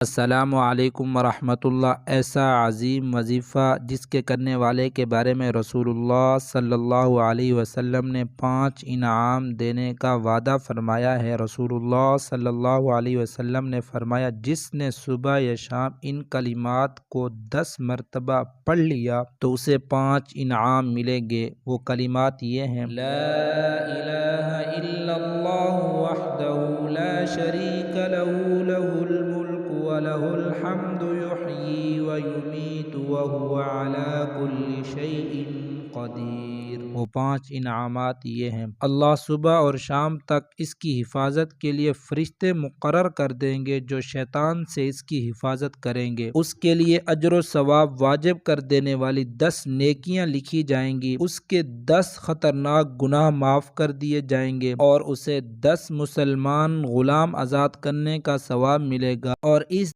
السلام علیکم ورحمۃ اللہ۔ ایسا عظیم وظیفہ جس کے کرنے والے کے بارے میں رسول اللہ صلی اللہ علیہ وسلم نے 5 انعام دینے کا وعدہ فرمایا ہے۔ رسول اللہ صلی اللہ علیہ وسلم نے فرمایا، جس نے صبح یا شام ان کلمات کو 10 مرتبہ پڑھ لیا تو اسے 5 انعام ملیں گے۔ وہ کلمات یہ ہیں: لا الہ الا اللہ وحدہ لا شریک لہ لہ الملک وَلَهُ الْحَمْدُ يُحْيِي وَيُمِيتُ وَهُوَ عَلَى كُلِّ شَيْءٍ قَدِيرٌ۔ وہ 5 انعامات یہ ہیں: اللہ صبح اور شام تک اس کی حفاظت کے لیے فرشتے مقرر کر دیں گے جو شیطان سے اس کی حفاظت کریں گے۔ اس کے لیے اجر و ثواب واجب کر دینے والی 10 نیکیاں لکھی جائیں گی۔ اس کے 10 خطرناک گناہ معاف کر دیے جائیں گے اور اسے 10 مسلمان غلام آزاد کرنے کا ثواب ملے گا، اور اس